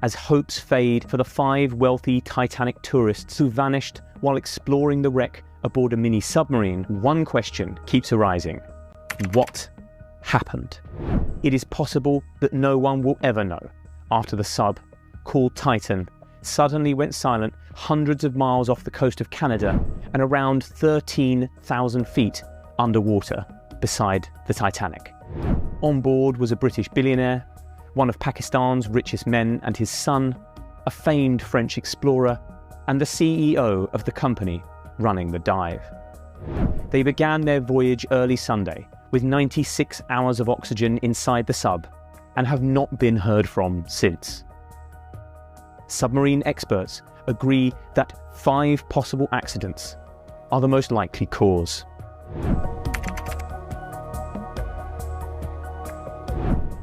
as hopes fade for the 5 wealthy Titanic tourists who vanished while exploring the wreck aboard a mini submarine, one question keeps arising. What happened? It is possible that no one will ever know after the sub, called Titan, suddenly went silent hundreds of miles off the coast of Canada and around 13,000 feet underwater beside the Titanic. On board was a British billionaire, one of Pakistan's richest men and his son, a famed French explorer, and the CEO of the company running the dive. They began their voyage early Sunday with 96 hours of oxygen inside the sub and have not been heard from since. Submarine experts agree that 5 possible accidents are the most likely cause.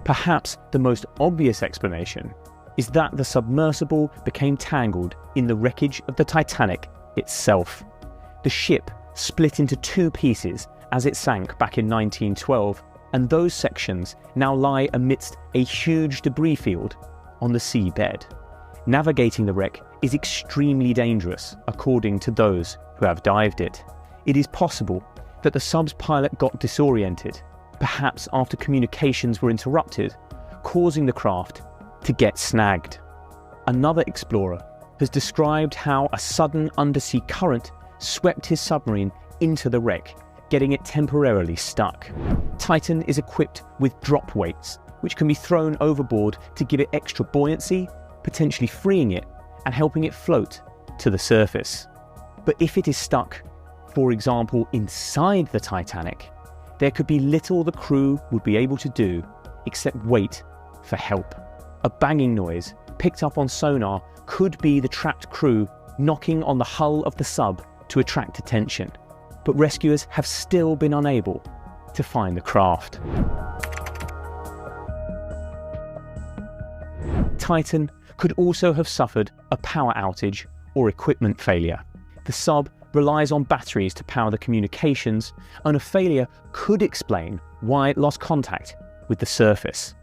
Perhaps the most obvious explanation is that the submersible became tangled in the wreckage of the Titanic itself. The ship split into 2 pieces as it sank back in 1912, and those sections now lie amidst a huge debris field on the seabed. Navigating the wreck is extremely dangerous, according to those who have dived it. It is possible that the sub's pilot got disoriented, perhaps after communications were interrupted, causing the craft to get snagged. Another explorer has described how a sudden undersea current swept his submarine into the wreck, getting it temporarily stuck. Titan is equipped with drop weights, which can be thrown overboard to give it extra buoyancy, potentially freeing it and helping it float to the surface. But if it is stuck, for example, inside the Titanic, there could be little the crew would be able to do except wait for help. A banging noise picked up on sonar could be the trapped crew knocking on the hull of the sub to attract attention, but rescuers have still been unable to find the craft. Titan could also have suffered a power outage or equipment failure. The sub relies on batteries to power the communications, and a failure could explain why it lost contact with the surface.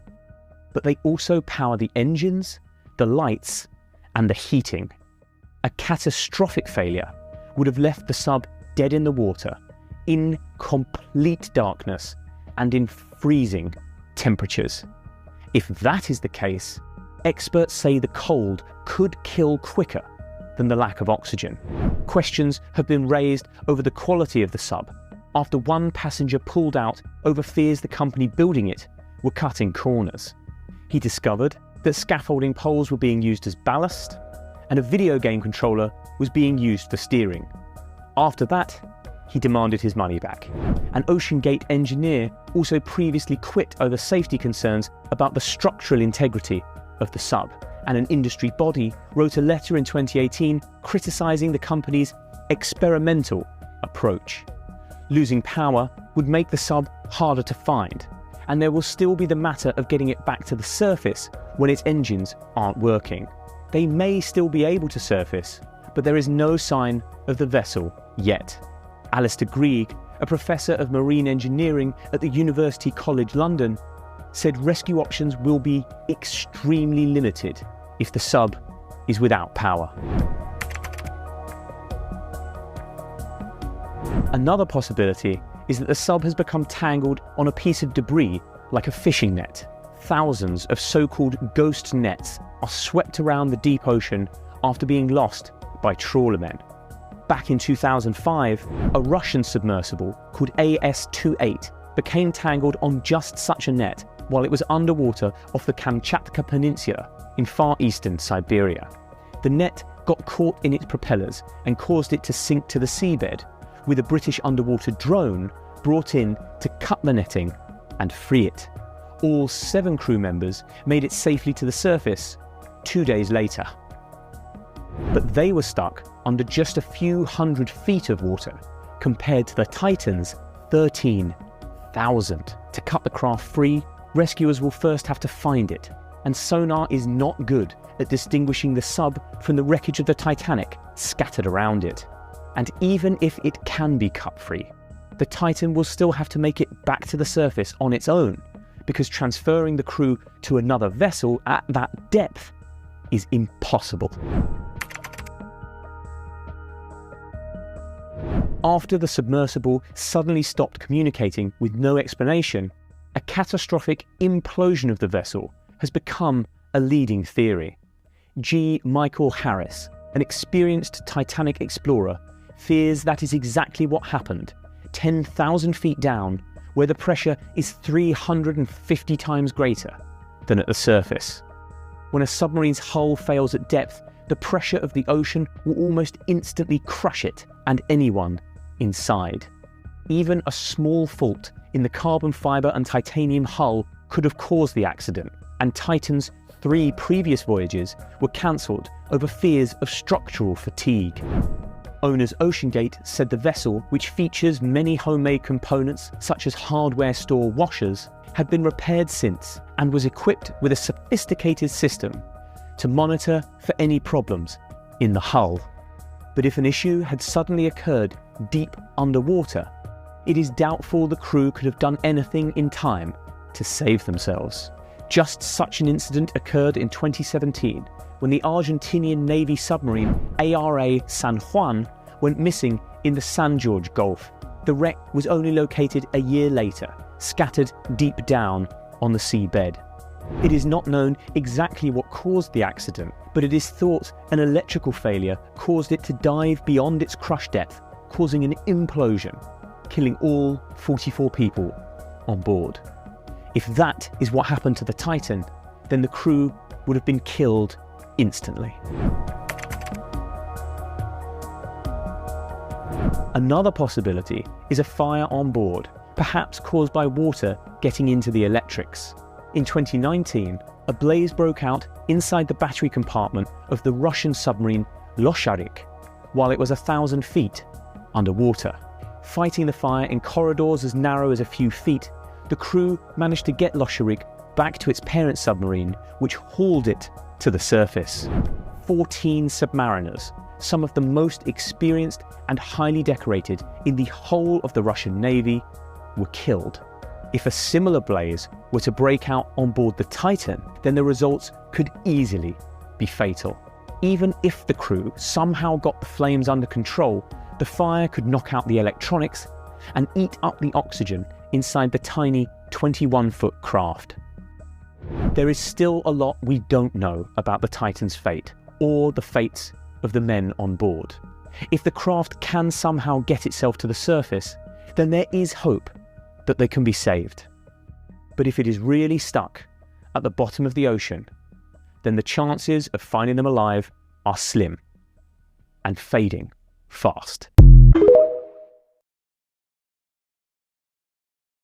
But they also power the engines, the lights, and the heating. A catastrophic failure would have left the sub dead in the water, in complete darkness, and in freezing temperatures. If that is the case, experts say the cold could kill quicker than the lack of oxygen. Questions have been raised over the quality of the sub after one passenger pulled out over fears the company building it were cutting corners. He discovered that scaffolding poles were being used as ballast and a video game controller was being used for steering. After that, he demanded his money back. An OceanGate engineer also previously quit over safety concerns about the structural integrity of the sub, and an industry body wrote a letter in 2018 criticising the company's experimental approach. Losing power would make the sub harder to find, and there will still be the matter of getting it back to the surface when its engines aren't working. They may still be able to surface, but there is no sign of the vessel yet. Alistair Grieg, a professor of marine engineering at the University College London, said rescue options will be extremely limited if the sub is without power. Another possibility is that the sub has become tangled on a piece of debris like a fishing net. Thousands of so-called ghost nets are swept around the deep ocean after being lost by trawlermen. Back in 2005, a Russian submersible called AS-28 became tangled on just such a net while it was underwater off the Kamchatka Peninsula in far eastern Siberia. The net got caught in its propellers and caused it to sink to the seabed, with a British underwater drone brought in to cut the netting and free it. All 7 crew members made it safely to the surface 2 days later. But they were stuck under just a few hundred feet of water, compared to the Titan's 13,000. To cut the craft free, rescuers will first have to find it, and sonar is not good at distinguishing the sub from the wreckage of the Titanic scattered around it. And even if it can be cut free, the Titan will still have to make it back to the surface on its own, because transferring the crew to another vessel at that depth is impossible. After the submersible suddenly stopped communicating with no explanation, a catastrophic implosion of the vessel has become a leading theory. G. Michael Harris, an experienced Titanic explorer, fears that is exactly what happened, 10,000 feet down, where the pressure is 350 times greater than at the surface. When a submarine's hull fails at depth, the pressure of the ocean will almost instantly crush it and anyone inside. Even a small fault in the carbon fibre and titanium hull could have caused the accident, and Titan's 3 previous voyages were cancelled over fears of structural fatigue. Owners OceanGate said the vessel, which features many homemade components such as hardware store washers, had been repaired since and was equipped with a sophisticated system to monitor for any problems in the hull. But if an issue had suddenly occurred deep underwater, it is doubtful the crew could have done anything in time to save themselves. Just such an incident occurred in 2017 when the Argentinian Navy submarine ARA San Juan went missing in the San Jorge Gulf. The wreck was only located a year later, scattered deep down on the seabed. It is not known exactly what caused the accident, but it is thought an electrical failure caused it to dive beyond its crush depth, causing an implosion, killing all 44 people on board. If that is what happened to the Titan, then the crew would have been killed instantly. Another possibility is a fire on board, perhaps caused by water getting into the electrics. In 2019, a blaze broke out inside the battery compartment of the Russian submarine Losharik while it was 1,000 feet underwater. Fighting the fire in corridors as narrow as a few feet, the crew managed to get Losharik back to its parent submarine, which hauled it to the surface. 14 submariners, some of the most experienced and highly decorated in the whole of the Russian Navy, were killed. If a similar blaze were to break out on board the Titan, then the results could easily be fatal. Even if the crew somehow got the flames under control, the fire could knock out the electronics and eat up the oxygen inside the tiny 21-foot craft. There is still a lot we don't know about the Titan's fate, or the fates of the men on board. If the craft can somehow get itself to the surface, then there is hope that they can be saved. But if it is really stuck at the bottom of the ocean, then the chances of finding them alive are slim and fading fast.